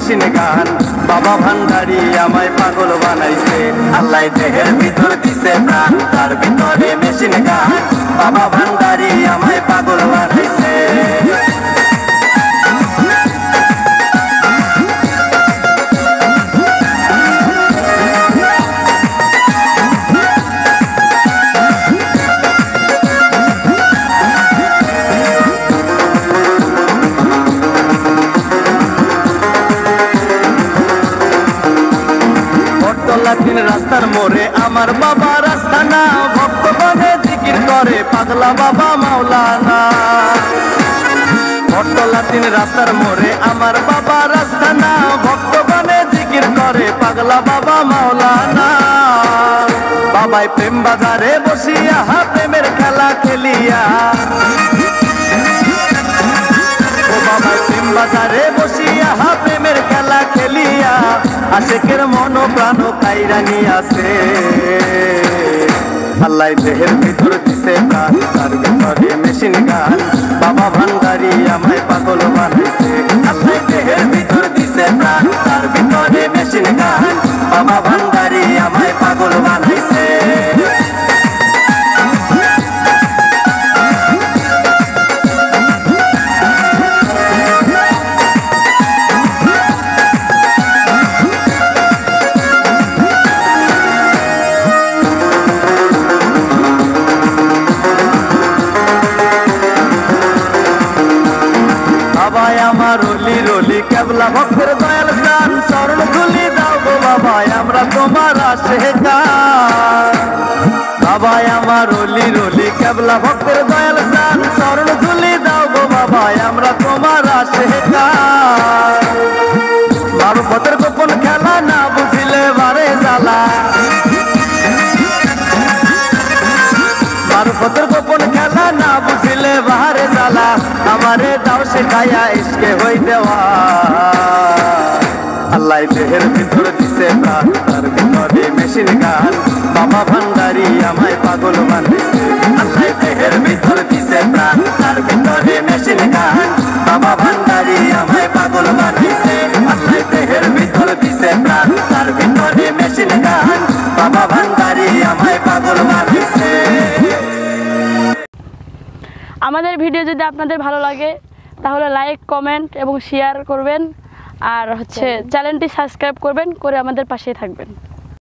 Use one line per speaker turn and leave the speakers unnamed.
Machine gun বাবা ভান্ডারি আমায় পাগল বানাইছে আল্লাহ দেহের ভিতর দিছে প্রাণ তার ভিতরে মেশিন গান বাবা ভান্ডারি আমায় পাগল বানাইছে রাস্তার মোড়ে আমার বাবা রাস্তা না ভক্তগণে জিকির করে পাগলা বাবা মাওলানা বটতলাটিন রাস্তার মোড়ে আমার বাবা রাস্তা না ভক্তগণে জিকির করে পাগলা বাবা মাওলানা বাবাই প্রেম বাজারে বসিয়া প্রেমের খেলা খেলিয়া বাজারে বসিয়া প্রেমের খেলা খেলিয়া আশেকের মন প্রাণ কাইরা নিয়াছে আল্লাহ দেহের ভিতর দিছে প্রাণ তার ভিতরে মেশিন গান বাবা ভান্ডারি আমায় পাগল বানাইছে আল্লাহ দেহের ভিতর দিছে প্রাণ তার ভিতরে মেশিন গান বাবা ভান্ডারি আমায় পাগল বানাইছে কেবলা ভক্তের দয়াল স্থান চরণ ধুলি দাও গো বাবা আমরা তোমার আশিকার বাবা আমার রলি রলি কেবলা ভক্তের দয়াল স্থান চরণ ধুলি দাও গো বাবা আমরা তোমার আশিকার মারফতের গোপন খেলা না বুঝিলে বারে জ্বালা মারফতের গোপন খেলা না বুঝিলে বাহারে জ্বালা আমারে দাও শেখাইয়া ইশকে হই দেওয়া আল্লাহ দেহের ভিতর দিছে প্রাণ তার ভিতরে মেশিন গান বাবা ভান্ডারি আমায় পাগল বানাইছে আল্লাহ দেহের ভিতর দিছে প্রাণ তার ভিতরে মেশিন গান বাবা ভান্ডারি আমায় পাগল বানাইছে আল্লাহ দেহের ভিতর দিছে প্রাণ তার ভিতরে মেশিন গান বাবা ভান্ডারি আমায় পাগল বানাইছে।
আমাদের ভিডিও যদি আপনাদের ভালো লাগে তাহলে লাইক কমেন্ট এবং শেয়ার করবেন আর চ্যানেলটি সাবস্ক্রাইব করবেন করে আমাদের পাশেই থাকবেন।